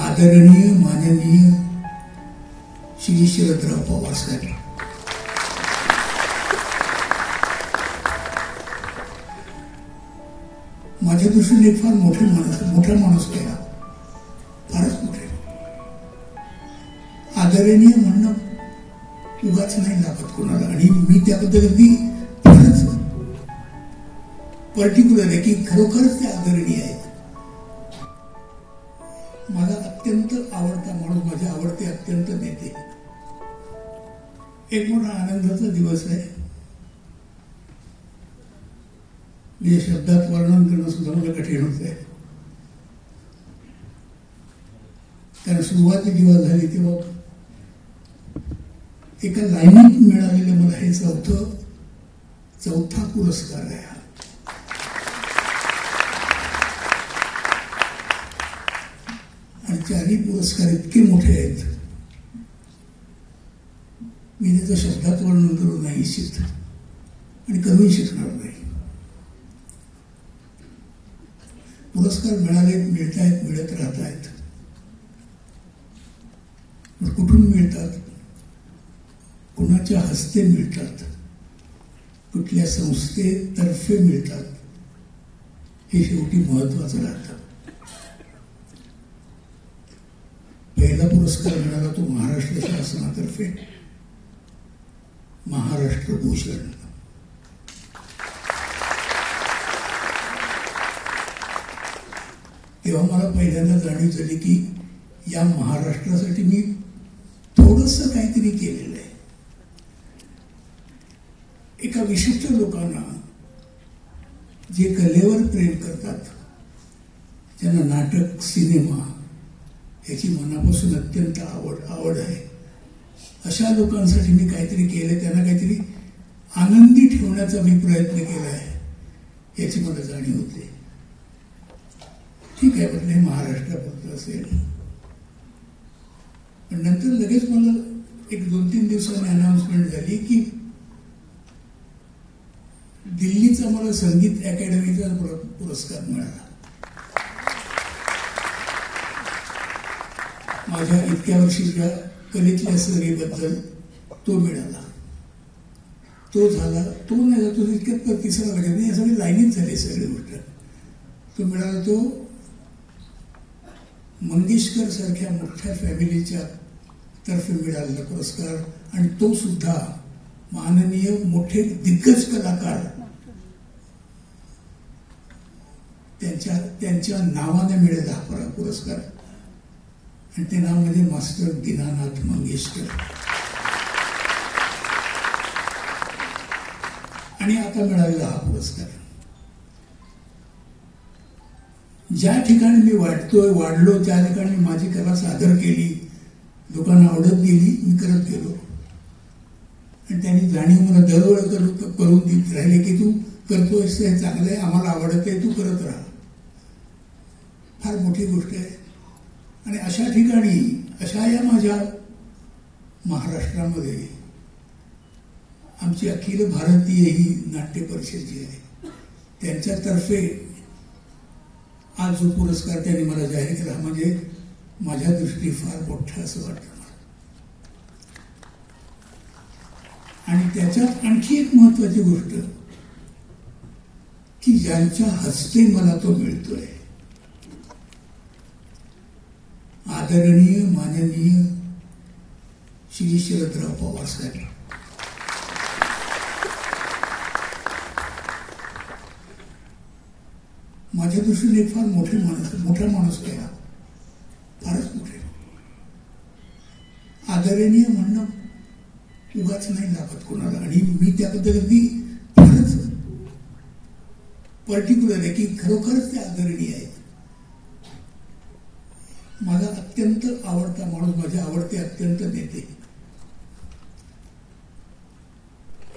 आदरणीय माननीय श्री शरदराव पवार साहेब, माझ्या दृष्टीने फार मोठा माणूस केला, फारच मोठे. आदरणीय म्हणणं उगाच नाही लागत कोणाला, आणि मी त्याबद्दल अगदी फारच पर्टिक्युलर आहे की खरोखरच ते आदरणीय आहेत. मला अत्यंत आवडता माणूस, माझे आवडते अत्यंत नेते. एक मोठा आनंदाचा दिवस आहे. मी शब्दात वर्णन करणं सुद्धा मला कठीण होत आहे, कारण सुरुवाती जेव्हा झाली तेव्हा एका लाईनीत मिळालेलं मला हे चौथा पुरस्कार आहे. आणि चारही पुरस्कार इतके मोठे आहेत, मी त्याचं शब्दात वर्णन करू नाही इच्छित आणि करूही शिकणार नाही. पुरस्कार मिळालेत, मिळतायत, मिळत राहत आहेत. कुठून मिळतात, कुणाच्या हस्ते मिळतात, कुठल्या संस्थेतर्फे मिळतात, हे शेवटी महत्वाचं राहतं. पहिला पुरस्कार मिळाला तो महाराष्ट्र शासनातर्फे, महाराष्ट्र भूषण. तेव्हा मला पहिल्यांदा जाणीव झाली की या महाराष्ट्रासाठी मी थोडंसं काहीतरी केलेलं आहे. एका विशिष्ट लोकांना जे कलेवर प्रेम करतात, ज्यांना नाटक, सिनेमा याची मनापासून अत्यंत आवड आहे, अशा लोकांसाठी मी काहीतरी केलं, त्यांना काहीतरी आनंदी ठेवण्याचा मी प्रयत्न केला आहे याची मला जाणीव होते. ठीक आहे म्हटलं, हे महाराष्ट्रापुरतं असेल. पण नंतर लगेच मला एक 2-3 दिवसांनी अनाउन्समेंट झाली की दिल्लीचा मला संगीत अकॅडमीचा पुरस्कार मिळाला. माझ्या इतक्या वर्षीच्या कलेतल्या सहरीबद्दल तो मिळाला. तो झाला, तो नाही जातो इतक्यात तिसरा लागत नाही, या सगळी लाईनीच झाली सगळी गोष्ट. तो मिळाला तो मंगेशकर सारख्या मोठ्या फॅमिलीच्या तर्फे मिळालेला पुरस्कार, आणि तो सुद्धा माननीय मोठे दिग्गज कलाकार त्यांच्या नावाने मिळाला हा पुरस्कार, आणि ते नाव म्हणजे मास्टर दीनानाथ मंगेशकर. आणि आता मिळालेला हा पुरस्कार. ज्या ठिकाणी मी वाढलो त्या ठिकाणी माझी कला सादर केली, लोकांना आवडत गेली, मी करत गेलो, आणि त्यांनी जाणीव मला दरवेळ करून देत राहिले की तू करतोयस हे चांगलं आहे, आम्हाला आवडत आहे, तू करत राहा. फार मोठी गोष्ट आहे. आणि अशा ठिकाणी, अशा या माझ्या महाराष्ट्रामध्ये आमची अखिल भारतीय ही नाट्य परिषद जी आहे त्यांच्यातर्फे आज जो पुरस्कार त्यांनी मला जाहीर केला, म्हणजे माझ्या दृष्टीने फार मोठा असं वाटतं मला. आणि त्याच्यात आणखी एक महत्वाची गोष्ट की ज्यांच्या हस्ते मला तो मिळतोय, आदरणीय माननीय श्री शरदराव पवार साहेब, माझ्या दृष्टीने फार मोठा माणूस केला, फारच मोठे. आदरणीय म्हणणं उगाच नाही लागत कोणाला, आणि मी त्याबद्दल अगदी फारच पर्टिक्युलर आहे की खरोखरच ते आदरणीय आहेत. माझा अत्यंत आवडता माणूस, माझे आवडते अत्यंत नेते.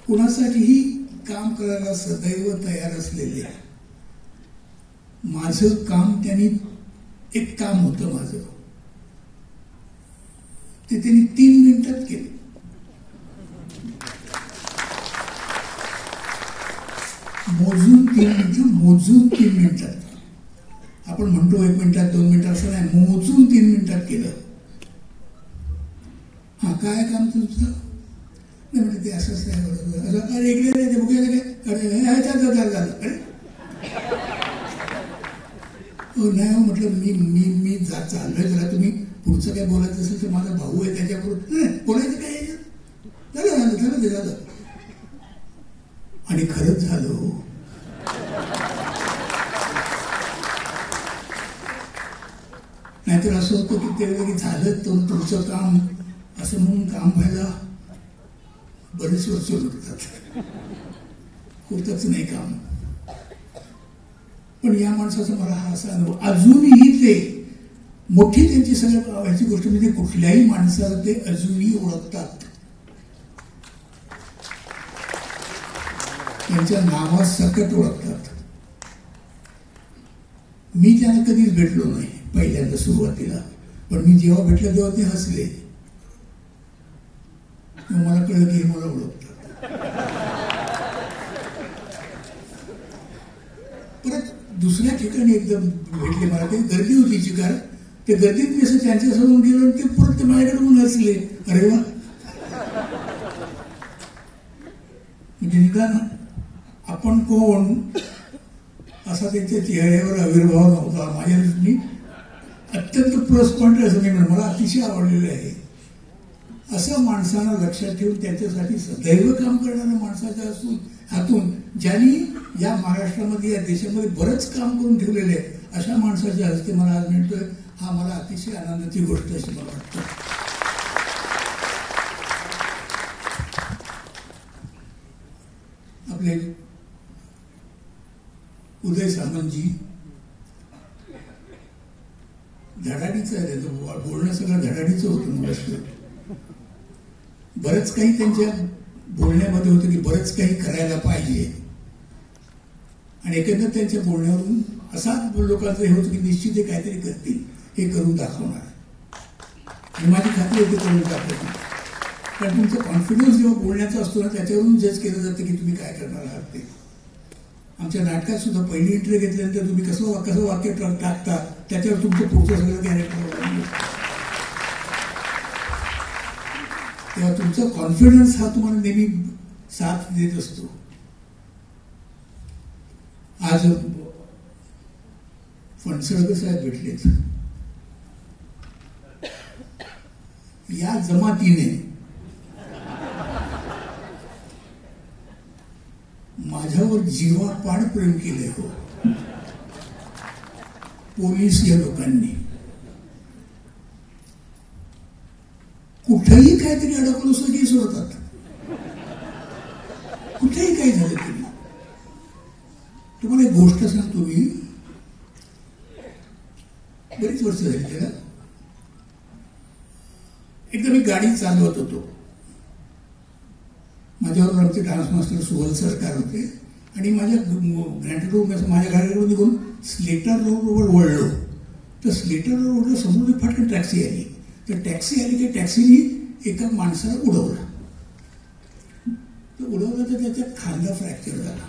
कुणासाठीही काम करायला सदैव तयार असलेले. माझं काम त्यांनी, एक काम होतं माझं, ते त्यांनी 3 मिनिटात केलं. मोजून 3 मिनिटात. आपण म्हणतो 1 मिनिटात 2 मिनिटात असं नाही, मोजून 3 मिनिटात केलं. हा काय काम तुमचं? नाही म्हणजे ते असंच आहे. अरे इकडे नाही ते बघूया काय झालं. अरे हो नाही हो म्हटलं मी चाललोय जरा, तुम्ही पुढचं काय बोलायचं असेल तर माझा भाऊ आहे त्याच्याबरोबर बोलायचं काय झालं. आणि खरंच झालं. नाहीतर असं होतं की ते झालं तर तुमचं काम असं म्हणून काम व्हायला बरेच वर्ष लागतात, होतच नाही काम. पण या माणसाचा मला हा असा अनुभव अजूनही, ते मोठी त्यांची सगळ्यात आवडची गोष्ट म्हणजे कुठल्याही माणसाला ते अजूनही ओळखतात, त्यांच्या नावासकट ओळखतात. मी त्यांना कधीच भेटलो नाही पहिल्यांदा सुरुवातीला, पण मी जेव्हा भेटलं तेव्हा ते हसले. मला कळलं की हे मला ओळखतात. परत दुसऱ्या ठिकाणी एकदम भेटले मला, ते गर्दी होती चिकार, ते गर्दीत मी असं त्यांच्यासमोर गेलो आणि ते परत ते माझ्याकडे म्हणून हसले. अरे वा, म्हणजे निदान आपण कोण असा त्यांच्या चेहऱ्यावर आविर्भाव नव्हता. माझ्या दृष्टीने अत्यंत प्लस पॉइंट असं मी म्हणून मला अतिशय आवडलेलं आहे. असं माणसांना लक्षात ठेवून त्यांच्यासाठी सदैव काम करणाऱ्या माणसाच्या असून हातून ज्यांनी या महाराष्ट्रामध्ये, या देशामध्ये बरंच काम करून ठेवलेले आहे, अशा माणसाच्या हस्ते मला आज मिळतोय, हा मला अतिशय आनंदाची गोष्ट अशी मला वाटतं. आपले उदय सामंतजी धडाडीचं आहे, त्याचं बोलणं सगळं धडाडीचं होतं. बरंच काही त्यांच्या बोलण्यामध्ये होतं की बरंच काही करायला पाहिजे, आणि एकंदर त्यांच्या बोलण्यावरून असा लोकांचं हे होतं की निश्चित ते काहीतरी करतील, हे करून दाखवणार. आणि माझी खात्री होती करून दाखवत. कारण तुमचा कॉन्फिडन्स जेव्हा बोलण्याचा असतो ना, त्याच्यावरून जज केलं जातं की तुम्ही काय करणार आहात ते. आमच्या नाटकात सुद्धा पहिली एंट्री घेतल्यानंतर तुम्ही कसं वाक्य टाकता त्याच्यावर तुमचं पुढचं सगळं कॅरेक्टर. तेव्हा तुमचा कॉन्फिडन्स हा तुम्हाला नेहमी साथ देत असतो. आज फणसळकर साहेब भेटलेत. या जमातीने माझ्यावर जीवापाड प्रेम केले हो. पोलीस या लोकांनी कुठेही काहीतरी अडकलं सगळी सोडतात, कुठेही काही झालं तरी. तुम्हाला एक गोष्ट सांगतो मी, बरीच वर्ष झाली त्याला. एकदा मी गाडी चालवत होतो, माझ्यावर आमचे डान्स मास्टर सुवल सरकार होते, आणि माझ्या ग्रँटेड रोड माझ्या गाडीकडून निघून स्लेटर रोडवर वळलो. तर स्लेटर रोडला समोर फाटकन टॅक्सी आली. तर टॅक्सी आली की टॅक्सीने एका माणसाला उडवलं. तर त्याचा खांदा फ्रॅक्चर झाला.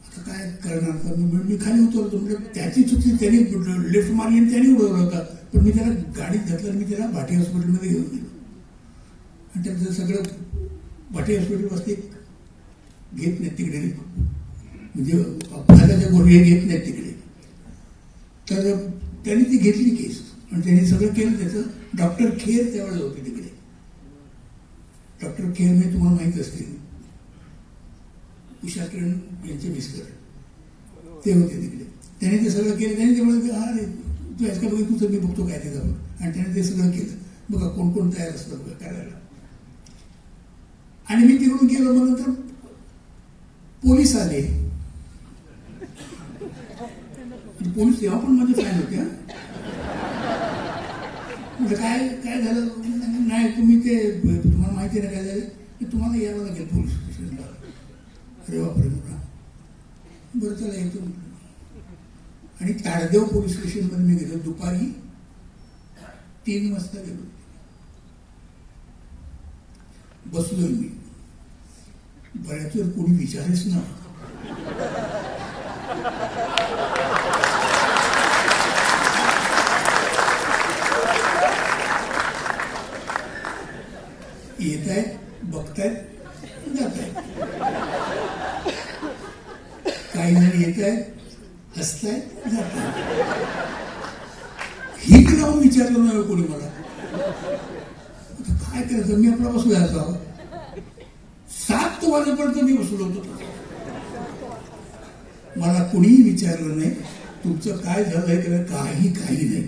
आता काय करणार, तर मी खाली उतरतो. म्हणजे त्याची चुकी, त्यांनी लिफ्ट मारली आणि त्याने उडवला होता. पण मी त्याला गाडीत घातलं आणि मी त्याला भाटी हॉस्पिटलमध्ये घेऊन गेलो. आणि त्याचं सगळं भाटी हॉस्पिटल बसते घेत नाहीत तिकडे, म्हणजे अपघाताच्या गोळी घेत नाहीत तिकडे. तर त्यांनी ती घेतली केस आणि त्यांनी सगळं केलं त्याचं. डॉक्टर खेर त्यावेळेस होते तिकडे. डॉक्टर खेर मी तुम्हाला माहित असतील, उषा किरण यांचे मिस्टर, ते होते तिकडे. त्यांनी ते सगळं केलं. त्यांनी त्यामुळे अरे तू याच का बघ, तुझं मी बघतो काय ते जाऊन. आणि त्याने ते सगळं केलं. बघा कोण कोण तयार असतं बघा करायला. आणि मी तिकडून गेलो. मग नंतर पोलीस आले. पोलीस तेव्हा पण माझे फॅन होते. म्हणजे काय झालं, नाही तुम्ही ते तुम्हाला माहिती नाही काय झालं, तुम्हाला यावं लागेल पोलीस स्टेशनला. अरे बापरे म्हटलं, बरं चला येतो. आणि ताडदेव पोलीस स्टेशनमध्ये मी गेलो. दुपारी 3 वाजता गेलो. बसलोय मी. बऱ्याच वेळ कोणी विचारेच ना. खाली जाऊन विचारलं नाही कोणी मला. काय करायचं, मी आपला बसलो याचा 7 वाजेपर्यंत मी बसलो होतो. मला कुणीही विचारलं नाही तुमचं काय झालंय किंवा काही नाही.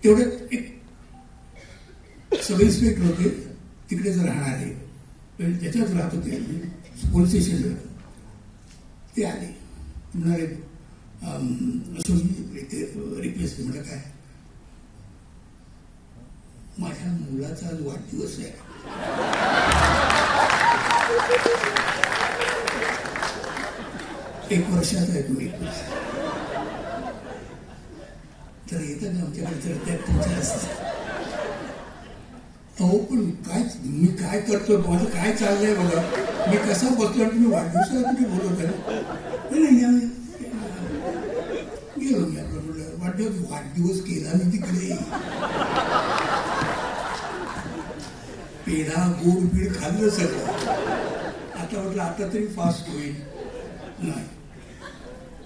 तेवढ्यात एक सब इन्स्पेक्टर होते तिकडेच राहणारे, त्याच्यात राहत होते पोलीस स्टेशनवर. ते आले म्हणाले रिक्वेस्ट म्हटलं काय, माझ्या मुलाचा आज वाढदिवस आहे. एक वर्षाचा आहे तो, 1 वर्ष. तर येतं ना आमच्याकडे, तर त्यात तुमच्या असतं. अहो पण काय मी काय करतो, माझं काय चाललंय बघा, मी कसा बसलो आणि तुम्ही वाढदिवसाला कुठे बोलवत आहे. नाही गेलो मी आपलं म्हटलं वाढदिवस केला मी तिकडे, पेढा गोड पीड खाल्लं सगळं. आता म्हटलं आता तरी फास्ट होईल. नाही,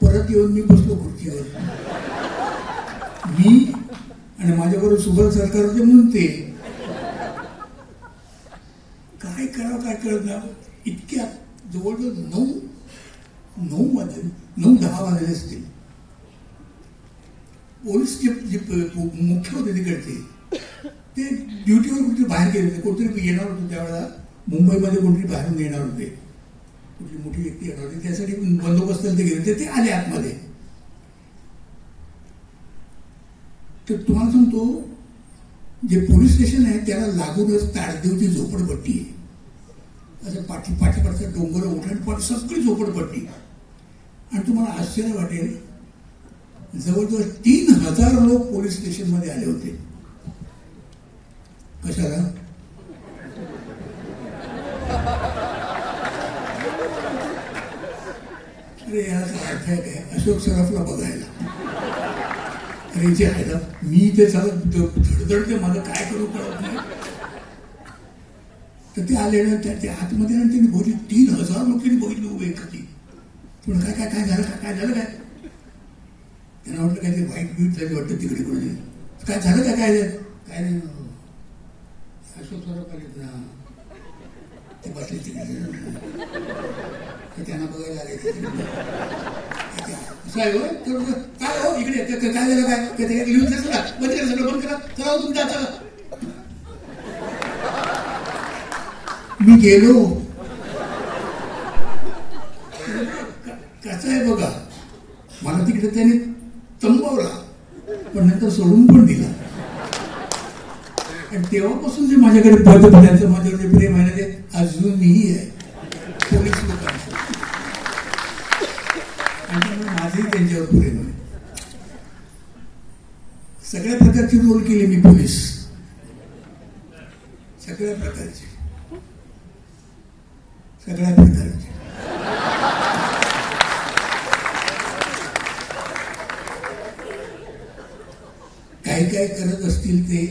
परत येऊन मी बसलो खुर्चीवर. मी आणि माझ्याबरोबर सुबल सरकार होते म्हणून ते काय करावं काय कळत ना. इतक्या जवळजवळ 9-10 वाजले असतील. पोलीस जे मुख्य होते तिकडचे ते ड्युटीवर कुठे बाहेर गेले होते. कोणतरी येणार होते त्यावेळेला, मुंबईमध्ये कोणतरी बाहेरून येणार होते, कुठली मोठी व्यक्ती येणार होती, त्यासाठी बंदोबस्त ते गेले होते. ते आले आतमध्ये. तर तुम्हाला सांगतो, जे पोलीस स्टेशन आहे त्याला लागूनच ताडदेवची झोपडपट्टी आहे. असं पाठीपाठीचा डोंगर उठाण सगळी झोपडपट्टी. आणि तुम्हाला आश्चर्य वाटेल, जवळजवळ 3000 लोक पोलीस स्टेशनमध्ये आले होते. कशाला? अरे याचा अर्थ आहे काय, अशोक सराफला बघायला. अरे जे आहे ना, मी ते सगळं धडधडते, माझं काय करू कळत नाही. तर ते आले ना त्या आतमध्ये, आणि त्यांनी बघितली 3000 लोकांनी बघितलं उभे कधी. पण काय काय काय झालं, काय झालं काय, त्यांना वाटलं काय ते वाईट बीट झाली वाटतं तिकडे कोणी. काय झालं काय, काय नाही. अशोक सराफ आले ना, ते बसले तिकडे, त्यांना बघायला आले. काय हो इकडे काय झालं, काय लिहून बंद करा, सगळं बंद करा, चला तुमच्या आता. मी गेलो. कसं आहे बघा, मला तिकडे त्याने तंबवला, पण नंतर सोडून पण दिला. आणि तेव्हापासून जे माझ्याकडे त्यांचं माझ्याकडे प्रेम आहे ना, ते अजूनही आहे पोलीस लोकांचं. आणि माझंही त्यांच्यावर प्रेम आहे. सगळ्या प्रकारची रोल केली मी पोलीस, सगळ्या प्रकारचे. काय करत असतील ते,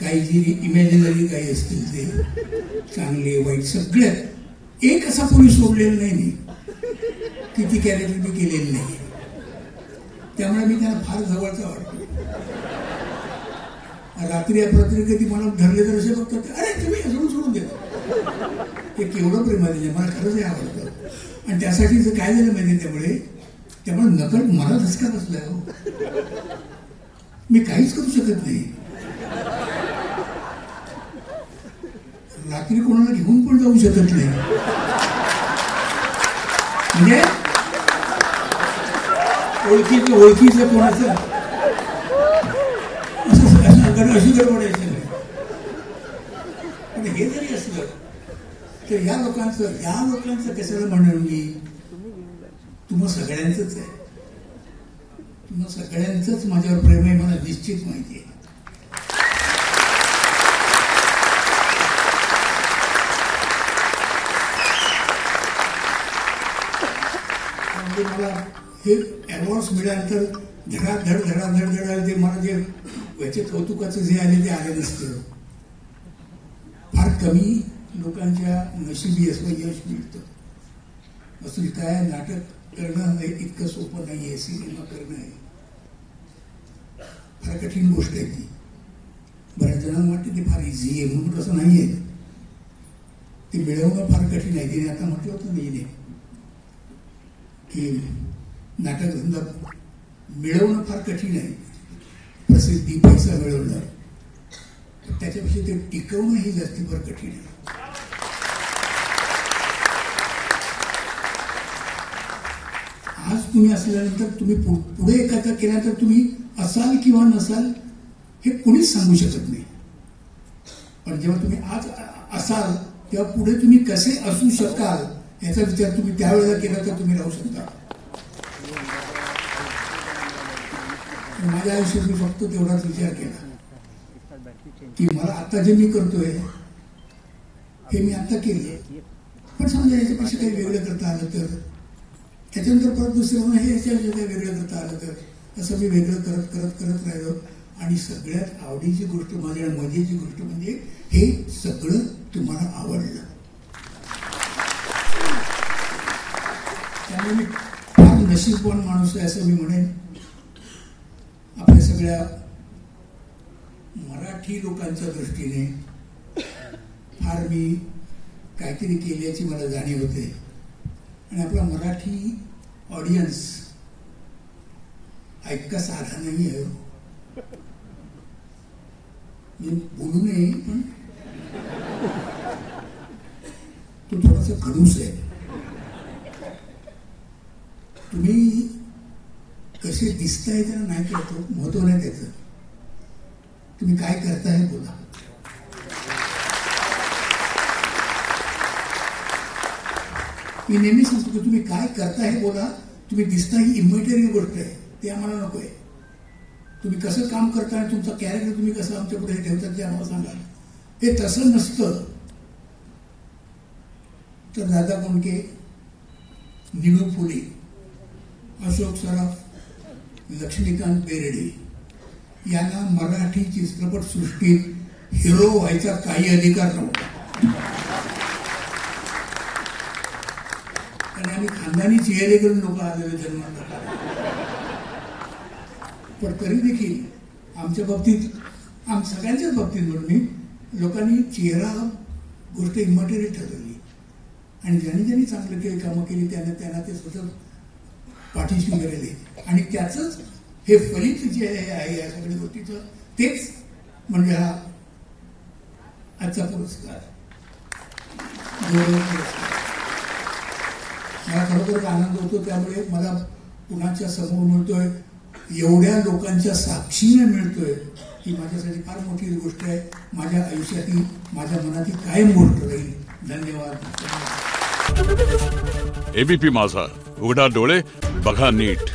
काही जी इमॅजिनरी काही असतील ते, चांगले वाईट सगळ्यात एक असा पोलीस सोडलेला नाही मी की ती कॅरेक्टर मी केलेली नाही. त्यामुळे मी त्यांना फार जवळचा वाटतो. रात्री अपरात्री कधी मला धरले तर असे बघतात, अरे तुम्ही सोडून देता. ते केवढं प्रेम आहे, मला खरंच हे आवडतं. आणि त्यासाठी काय झालं माहिती, त्यामुळे नकळ मला धसका बसलाय हो. मी काहीच करू शकत नाही. रात्री कोणाला घेऊन पण जाऊ शकत नाही. म्हणजे ओळखीचं कोणाचं अशी गडबडायचं नाही. पण हे जरी असलं तर या लोकांचं कशाला म्हणणार मी, तुम्हा सगळ्यांचंच आहे. तुम्हा सगळ्यांचंच माझ्यावर प्रेम आहे, मला निश्चित माहिती आहे. मला हे अवॉर्ड्स मिळाल्यानंतर धडाधड आले. ते मला जे याचे कौतुकाचं जे आले ते आले नसतं. फार कमी लोकांच्या नशिबी असं यश मिळतं. असं काय नाटक करणं इतकं सोपं नाहीये. सिनेमा करणं आहे फार कठीण गोष्ट आहे ती. बऱ्याच जणांना वाटतं की फार इझी आहे म्हणून तसं नाही आहे. ते मिळवणं फार कठीण आहे. तिने आता म्हटलं होतं नाही की नाटक धंदा मिळवणं फार कठीण आहे. प्रसिद्धी पैसा मिळवणं त्याच्यापेक्षा ते टिकवणं ही जास्ती फार कठीण आहे. आज तुम्ही असल्यानंतर तुम्ही पुढे एखादा केल्यानंतर तुम्ही असाल किंवा नसाल हे कुणीच सांगू शकत नाही. पण जेव्हा तुम्ही आज असाल तेव्हा पुढे तुम्ही कसे असू शकाल याचा विचार तुम्ही त्यावेळेला केला तर तुम्ही राहू शकता. माझ्या आयुष्यात मी फक्त तेवढाच विचार केला की मला आता जे मी करतोय हे मी आता केले. पण समजा याच्यापेक्षा काही वेगळं करता आलं तर, त्याच्यानंतर परत दुसरं हे याच्यापेक्षा काही वेगळं करता आलं तर, असं मी वेगळं करत करत करत राहिलो. आणि सगळ्यात आवडीची गोष्ट माझ्या मजेची गोष्ट म्हणजे हे सगळं तुम्हाला आवडलं. त्यामुळे मी फार नशीबवान माणूस आहे असं मी म्हणेन. आपल्या सगळ्या मराठी लोकांच्या दृष्टीने फार मी काहीतरी केल्याची मला जाणीव होते. आणि आपला मराठी ऑडियन्स ऐका साधा नाही आहे. मी बोलू नये पण तो थोडासा खडूस आहे. तुम्ही कसे दिसताय त्याला नाही कळतो, महत्व नाही त्याचं. तुम्ही काय करताय बोला. मी नेहमी सांगतो की तुम्ही काय करताय बोला. तुम्ही दिसता ही इमॅटेरियल गोष्ट आहे, ते आम्हाला नको आहे. तुम्ही कसं काम करता आणि तुमचं कॅरेक्टर तुम्ही कसं आमच्या पुढे ठेवतात ते आम्हाला सांगा. हे तसं नसतं तर दादा कोंडके, निळू फुले, अशोक सराफ, लक्ष्मीकांत बेर्डे यांना मराठी चित्रपट सृष्टीत हिरो व्हायचा काही अधिकार नव्हता. आणि आम्ही खानदानी चेहरे करून लोक आलेले जन्माला. पण तरी देखील आमच्या बाबतीत, सगळ्यांच्याच बाबतीत म्हणून मी लोकांनी चेहरा गोष्ट इमॅटेरियल ठरवली. आणि ज्यांनी ज्यांनी चांगलं केली कामं केली त्यांना ते स्वतः पाठीशी उभे राहिले. आणि त्याचंच हे फलित जे आहे या सगळ्या गोष्टीचं तेच म्हणजे हा आजचा पुरस्कार. मला खरोखर आनंद होतो. त्यामुळे मला कुणाच्या समोर मिळतोय, एवढ्या लोकांच्या साक्षीने मिळतोय ही माझ्यासाठी फार मोठी गोष्ट आहे. माझ्या आयुष्यातील, माझ्या मनातील कायम गोष्ट राहील. धन्यवाद. एबीपी माझा, उघडा डोळे बघा नीट.